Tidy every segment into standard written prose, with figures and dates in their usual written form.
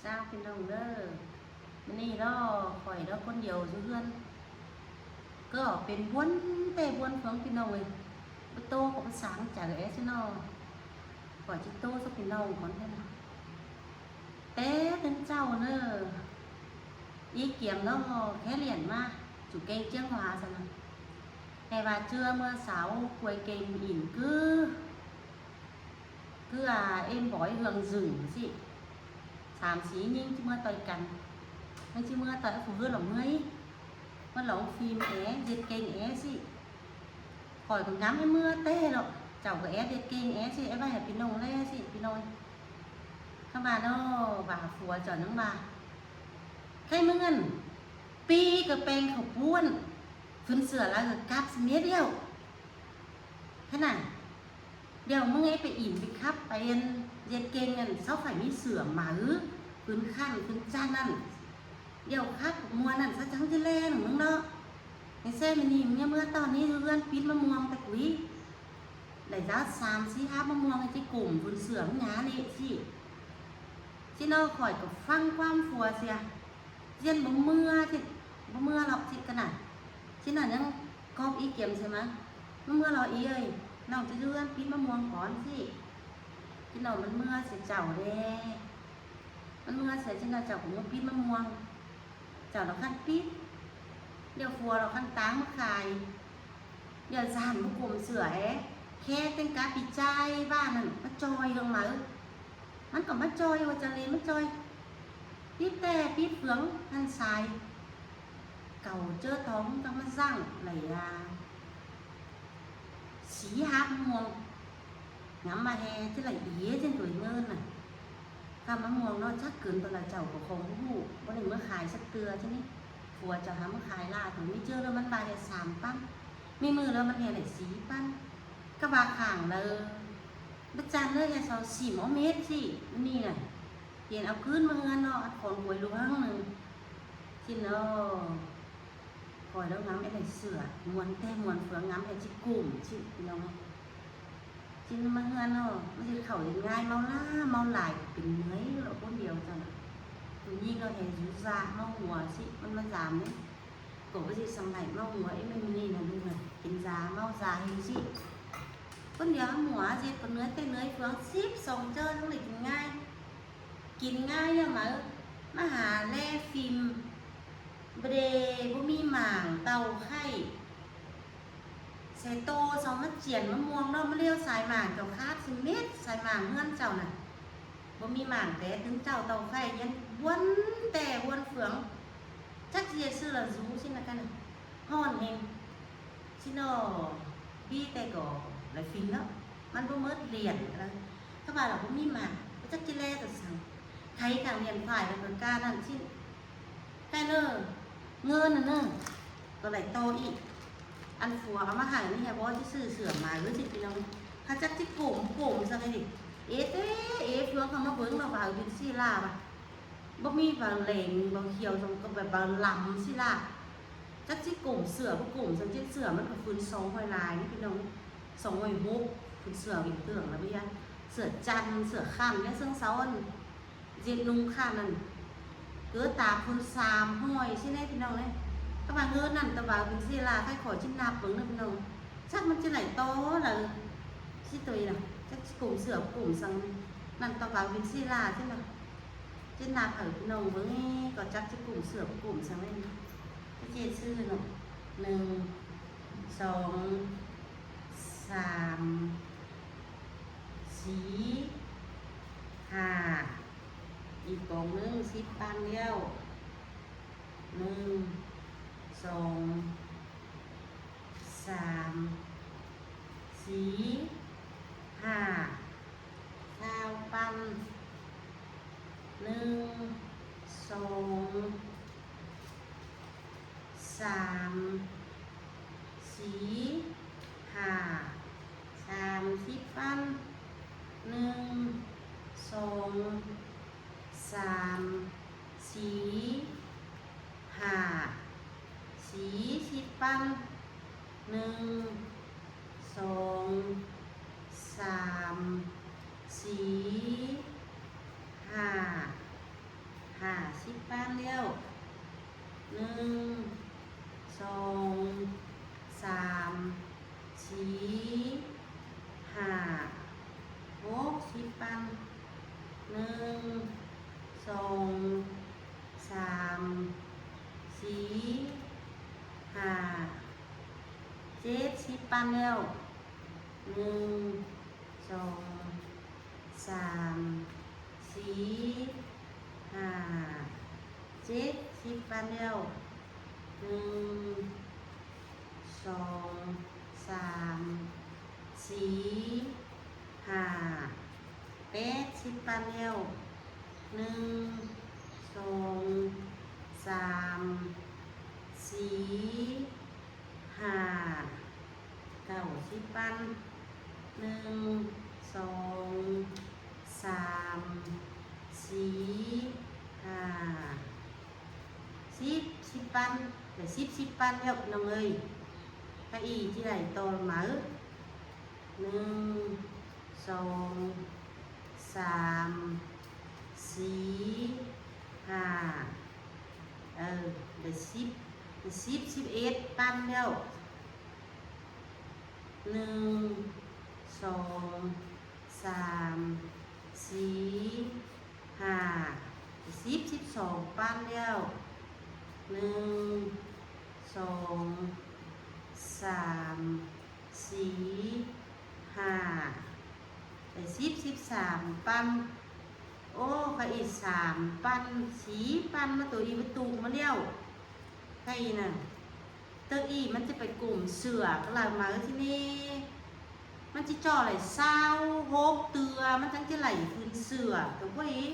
เจ้าพี่น้องเด้อมันนี่เราข่อยเราคนเดียวอยู่เพื่อนก็เป็นวนแต่วนของพี่น้องเลยไปโตของสางจากเอสนอก่อนจิโตสักพี่น้องก่อนท่านแต่เป็นเจ้าเนอะý kiểm nó khé liền mà chủ kênh chương hóa sao nào ngày và trưa mưa sáu cuối kênh nhìn cứ em bói hường rừng gì xàm xí nhưng chứ mưa tỏi cằn nhưng chứ mưa tỏi phụ hương lòng mấy mưa lòng phim é diệt kênh é gì khỏi còn ngắm cái mưa tê rồi chào cái é diệt kênh é gì em bay ở phía nông lên gì phía nồi các bà nó bà phùa trở nước bà cáiมึงอันปีกับแปลงเขาป้วนฟื้นเสือแล้วกับกราบเมียเดียวขนาดเดี๋ยวมึงไอ้ไปอิ่มไปครับไปเย็นเก่งกันเขาphảiมีเสือหมาฟื้นขั้นฟื้นจ้านั่นเดี๋ยวครับมัวนั่นซะจังจะเล่นมึงเนาะในเส้นมันนี่มึงเมื่อตอนนี้เพื่อนปีนมะม่วงตะกุ้ยได้giá 3-4 มะม่วงไอ้ที่กลุ่มฟื้นเสือมึงหานี่สิที่นอกข่อยกับฟังความฟัวเสียเย็นบ่เมื่อที่บ่เมื่อหรอกที่ขนาดที่นั่นยังกอบอีเกียมใช่ไหมบ่เมื่อเราอีเอ้ยน้องจะเลื่อนปิดมะม่วงก่อนสิที่น้องมันเมื่อเสียเจ้าเด้มันเมื่อเสียที่น้องเจ้าของมันปิดมะม่วงเจ้าเราขั้นปิดเดี๋ยวฟัวเราขั้นตั้งมาขายเดี๋ยวสานผู้กลุ่มเสือแค่เป็นการปิดใจบ้านนั่นมาจอยลงมามันก็มาจอยว่าจะเล่นมาจอยพี่แต่พี่เฟืองท่านทรายเก่าเจอท้องต้องมาสั่งไหลสีฮักม่วงngắm mà hè chứ lại ý trên tuổi ngơn này cam mắm muồng nó chắc cứngตัวละเจ้าก็คงหูบ่ได้เมื่อขายสักเตือใช่ไหมผัวจะหาเมื่อขายล่าถึงไม่เจอแล้วมันบาดได้3 ปั้นมีมือแล้วมันแห่ได้4 ปั้นก็บาข่างเลยบัจจันเลยแค่4 เมตรสินี่น่ะเปลี่ยนเอาขึ้นมาเงินเนาะคนหวยรู้ห้างหนึ่งที่เนาะคอยแล้วง้ำไอ้ไหนเสือมวนเต้มวนเฟืองง้ำไอ้ชิกลุ่มชิพี่น้องชิมาเงินเนาะไม่ใช่เขาอย่างง่ายเมาล่าเมาหลายเป็นเนื้อเราคนเดียวจังตัวนี้ก็เห็นยูซาเมาหัวชิมันมาจามเนี่ยก็ไม่ใช่สมัยเมาหัวไอ้ไม่มีนะดูเลยเป็นยาเมาซาเฮชิคนเดียวหัวเจ็บคนเนื้อเต้เนื้อเฟืองซิบส่งเจอทั้งหลีกง่ายกินง่ายเนี่ยมาหาแร่ฟิล์มเบรบ่มีหม่างเตาไข่เซโตสองมัดเจียนมะม่วงเนาะมะเลี้ยวสายหม่างเจ้าคาดสิเม็ดสายหม่างเฮือนเจ้าน่ะบ่มีหม่างแต่ถึงเจ้าเตาไข่ยังวนแต่วนเฟืองจักสิซื้อละรู้สินะกันฮ้อนเองสิเนาะพี่แต่ก็หลายฟิล์มแล้วมันบ่เมิดเหรียญอะไรถ้าว่าเราบ่มีหม่างจักสิแลก็สั่งใครทางเรียนฝ่ายแล้วก็กล้านั่นชิ้นใกล้เนอะเงินน่ะเนอะก็ไหลโตอีกอันฟัวเอามาหายนี่ไงเพราะที่ซื้อเสื่อมมาหรือสิพี่น้องถ้าจักที่โป่งซะเลยดิเเฟืองเขามาเบิ้งเราว่าเป็นซีลาป่ะบ่มีบางแหลงบางเขียวตรงก็แบบบางลำซีลาจักที่กลุ่มเสือพวกกลุ่มสังเกตเสือมันก็ฟื้น2 หอยลายนี่พี่น้อง2 หอยมุกฟื้นเสืออีกเตืองแล้วพี่ยันเสือจันเสือข้ามเนี่ยเสือเสาอันเจ็ดนุ่งข้ามนั่นเกิดตาคุณ3 หอยใช่ไหมพี่น้องเลยก็มาเงินนั่นตะบ่าวเป็นซีลาใครขอชิ้นนาเปิงนะพี่น้องชักมันจะไหนโตเลยชิตุยนะชักกลุ่มเสือกลุ่มสังนั่นตะบ่าวเป็นซีลาใช่ไหมชิ้นนาเผยพี่น้องเบิ้งก็จักจะกลุ่มเสือกลุ่มสังเลยก็เจซื้อเนาะ1 2 3 4 5อีกกล่องนึง10 ปันเดียว1 2 3 4 5 9 ปัน1 2 3 4 5 30 ปัน1 2 3 4 5 40 ปัน1 2 3 4 5 1 2 3 4 5 6 10 ปัน1 2 3 4 5 7 10 ปันแล้ว1 2 3 4 5 7 10 ปันแล้ว1 2 3 4 5 8 10 ปันแล้ว1 2 3 4 5 9 10 ปัน1 2 3 4 5 10 ปันđể 10 ปันแล้วน้องเอ้ยcái yที่ไหนโตมา1 2 3 4 5để 11 ปันแล้ว1 2 3 4 5 12 ปันแล้ว1 2 3 4 5để 13 ปันโอ้ก็อีก3 ปัน4 ปันมาตัวอีประตูมาแล้วใครน่ะตัวอีมันจะไปกลุ่มเสือก็เลยมาที่นี่มันจะจ่อไหล26 เตือมันทั้งจะไหลคืนเสือตัวพวกนี้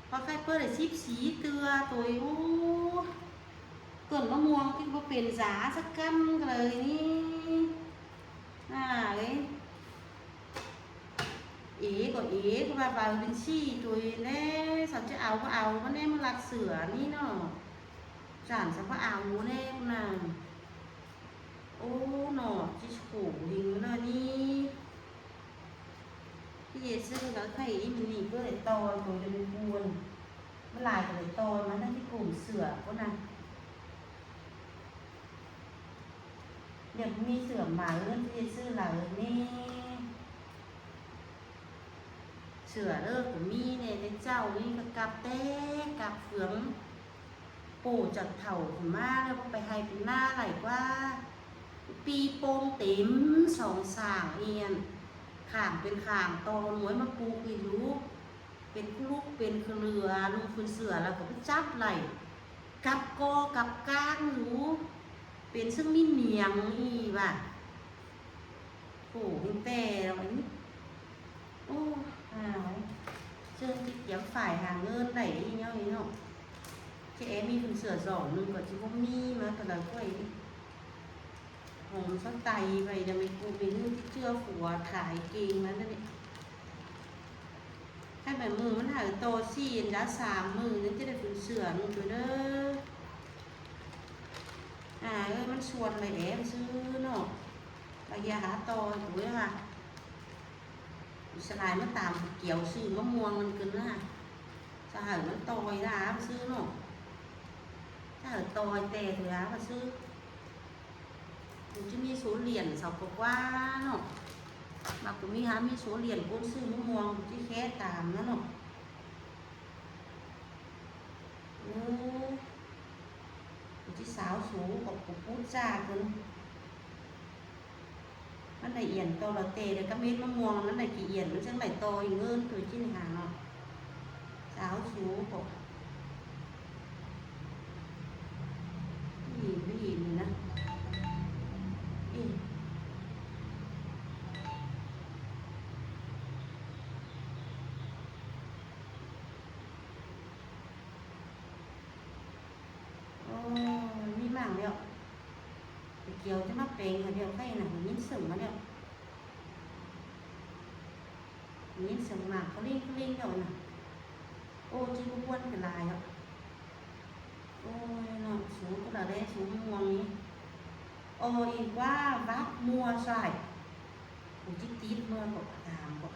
พอใครเปิดไหล14 เตือตัวโอ้ต้นมะม่วงที่เขาเป็นสาสักกำเลยนี่เอ้ยก็ว่าบางเป็นชี่ตัวแน่สับจะเอาก็เอามันแน่มันรักเสือนี่เนาะจานสักก็เอาแน่น่ะโอ้หนอจิโฉดิงเลยนี่พี่เยซึ่งก็ใครมันนี่เพื่อเลยตอนตัวจะเป็นบวนเมื่อไรก็เลยตอนมาทั้งที่กลุ่มเสือก็นั่นเดี๋ยวมีเสือหมาเรื่องที่ซื้อหลังนี่เสือเลิกของมีเนี่ยในเจ้านี่ก็กับเต้กับเฟืองปู่จากเถ่าถึงมาแล้วไปให้เป็นหน้าไหลว่าปีโป่งเต็ม2 สางเอียนข่างเป็นข่างตอหน่วยมาปลูกอีรู้เป็นลูกเป็นเครือลุงคุณเสือแล้วก็ไปจับไหลกับกอกับก้างรู้เป็นซึ่งมีเหนียงอีว่ะโอ้ยแต่เราเนี่ยโอ้เชิญที่เกี่ยวฝ่ายหาเงินไหนอีเนาะอีเนาะเจ๊มีคุณเสือ2 นึงก็จะว่ามีมาแต่ละก็ไอ้หอมสักไตไปจะไม่กูเป็นที่เชื่อผัวขายเก่งนั้นนี่ให้แบบมือมันหายโต4 ด้า3 มือนั่นจะได้คุณเสือนึงตัวเด้อมันชวนไปแอบซื้อเนาะไปยาหาโตอยู่เลยค่ะสลายมันตามเกี่ยวซื้อมะม่วงมันกินนะสหายมันตอยนะซื้อเนาะถ้าเหตอยแต่ถือมาซื้อมันจะมีsốเหรียญสาวกว่าเนาะมาก็มีsốเหรียญก้นซื้อมะม่วงที่แค่ตามนะเนาะที่สาวสูงกับพูดจ้าคนมันได้เอียนโตเราเตะเลยก็เม็ดมะม่วงมันได้กี่เอียนมันจังไหลโตอีเงินตัวชิ้นหาเนาะสาวสูงกับไม่เห็นนะมีมั่งเดียวเกี่ยวจะมาเป็นค่ะเดียวใกล้หนังยิ้มสึ่งมาเดียวยิ้มสึ่งมากเขาเล่นเดียวนะโอ้จีบวนเป็นลายอ่ะโอ้ยเนาะสูงก็ได้สูงม่วงนี้โอ้อีกว่าวัดมัวใส่ผมจิตีดเมื่อบอกตามบอก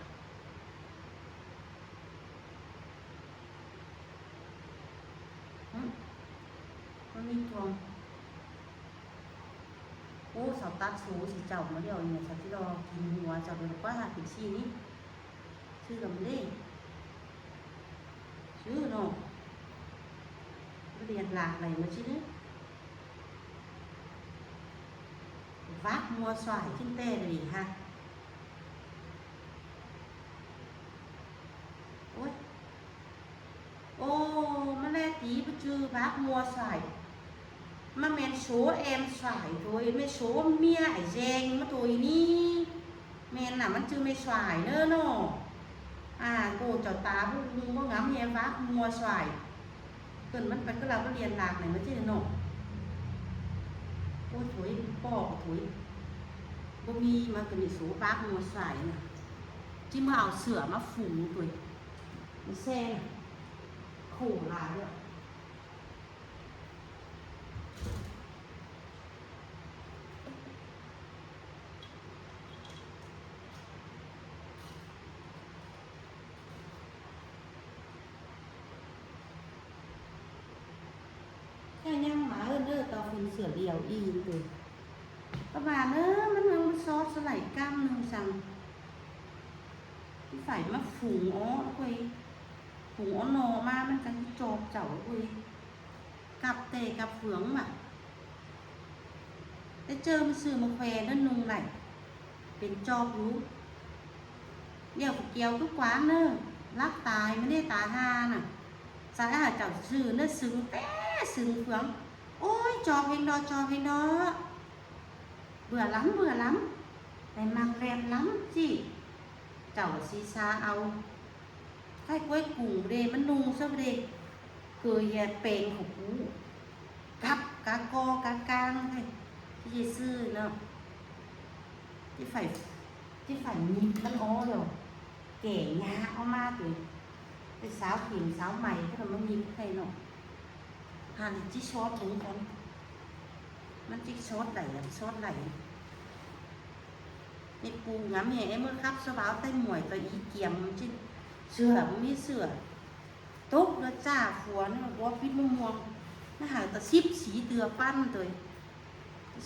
มันมีทวงโอ้สาวตัดสูสิเจ้ามาเดียวเนี่ยสาวที่รอกินหัวเจ้าเป็นว่าหาเป็นชีนี้ชื่อลำเล่ชื่อเนาะเรียนหลากหลายมาชื่อนี้vác mua xoài trên tê rồi ha ôi ô mà lẽ tí bất chư vác mua xoài mà men số em xoài thôi mấy số mía ải dèn mà tôi ní men làมัน chưa mấy xoài nữa nó à cô cháu tá có ngắm em vác mua xoài cầnมันไปก็เราก็เรียนหลากหลายมาชื่อเนาะโอ้ยถอยปอกถอยบ่มีมาก็มีสูปากมัวใส่น่ะที่มาเอาเสือมาฝูงตัวนี่แซ่ขู่ลายด้วยแค่ยังหมาเด้อตอเป็นเสือเดียวอีนตัวประมาณมันซอสสไลด์กล้ามหนึ่งสั่งที่ใส่มาฝูงอ้อคุยฝูงอ้อนอมามันกันโจบเจ้าคุยกับเตะกับเฟืองอ่ะได้เจอมันซื้อมาแควนั่นนุ่งไหลเป็นจอบรู้เดี๋ยวเกี่ยวทุกวันเนอะรักตายไม่ได้ตาหาน่ะสายอาเจ้าซื้อเนื้อซึ้งแต่ซึ้งเฟืองโอ้ยจอบเองดอจอบเองดอvừa lắm này mang rem lắm chị cháu xì xa ao cái cuối cùng đâyมันนุ่งซะเด้cườiเป็นของกูกับกากอกากางที่ซื้อเนาะที่phải nhìnมันอ้อrồi kẻ nhàเอามาtuổi cái sáo khiển sáo mày cái làมันยิ้มใครเนาะhàn chỉ sót đúng khôngมันจิกซอสไหลซอสไหลนี่ปูงามแห่เมื่อครับสบายใต้หมวยตัวอีเกียมจิเสือมีเสือตุ๊กแล้วจ้าฝัวนี่ว่าพิษมะม่วงน่าหาตะซิบสีเตือปั้นตัว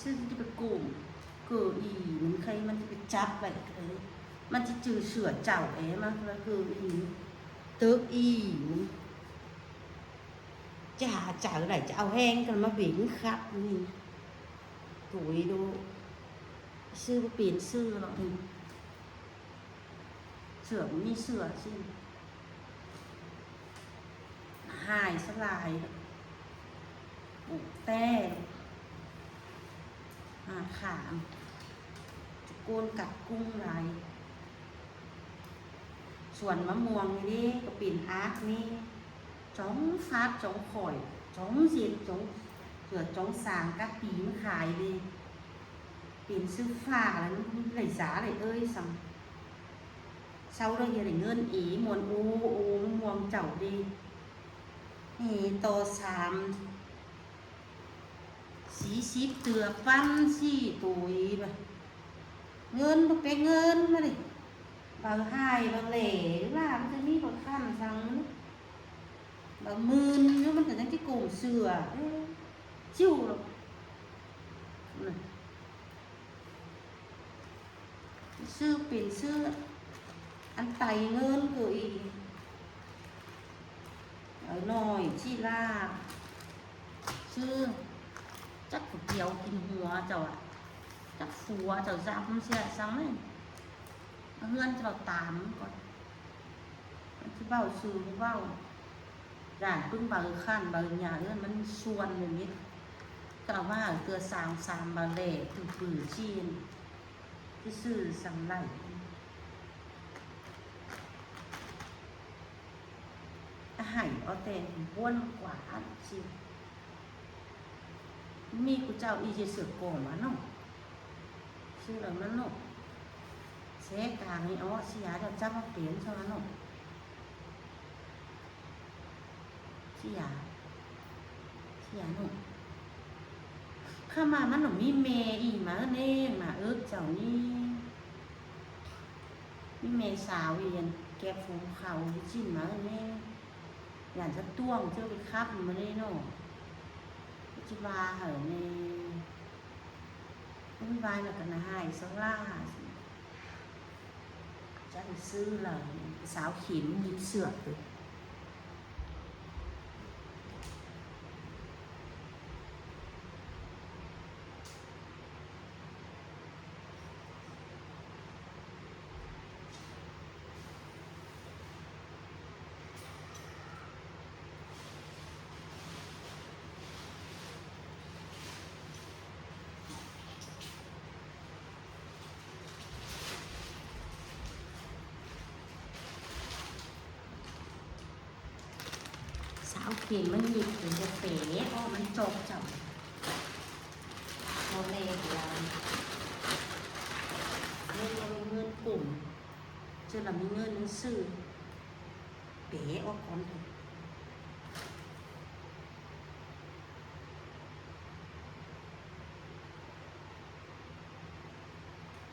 ซึ่งจะไปกลุ่มเกิดอีมันใครมันจะไปจับไปเลยมันจะจือเสือเจ้าเอ๋มันเลยคืออีเติร์กอีจะหาจ่าไหนจะเอาแห้งกันมาเบ่งครับนี่tuổi đô sư có biển sư nó thì sửa cũng như sửa chứ hài sắp lại bụng te khảm côn cặp cung lạiส่วนมะม่วงนี่ก็ปิ่นอาร์ตนี่จ้องฟาดจ้องข่อยจ้องเสียดจ้องเกิดจ้องสางcác tí mới khải đi tiền sư phà là lấy giá để ơi xong sau đó giờ để ngân ý muốn muông chậu đi thì to xàm xí xíp tựa văn xí tuổi mà ngân một cái ngân mà đi vào hai vào lẻ làm cho mi vào khăn xong vào mươn nhưng mà phải cái cổ sửa chiều rồi sư biển sư ăn tay ngơn gửi ở nồi chi là sư chắc phải kéo kinh hùa cháu ạ chắc phùa cháu dạp không xe sáng đấy hươn cháu tám còn chứ bảo sư vào giản cưng bảo khăn bảo nhà nữaมันส่วนอย่างนี้กล่าวว่าเกลือสามบาเล่ถือปืนชีนที่ซื้อสั่งไหลอาหารเอาแต่บ้วนกว่าชีมีกูเจ้าอีเจเสือโกมาเนาะซื้อแล้วนั่นเนาะเสกลางนี่อ๋อเสียเดี๋ยวจับมาเปลี่ยนเท่านั้นเนาะเสียเนาะข้ามามันหนูมีเมย์อีมาเน่มาเจ้านี่มีเมย์สาวเย็นแกฟูเขาจิ้มมาเน่อยากจะต้วงเจ้าไปคับมาเน่เนาะ จิวาเหรอในวุ่นวายแล้วกันนะให้สล่าจะไปซื้อเลยสาวเขียนยิบเสือกเลยสาวเขียนมันหยิบถึงจะเป๋อ้อมันจบจับโมเลกแล้วเงินเราเงินกลุ่มจนเรามีเงินซื้อเป๋อ้อก่อนเถอะ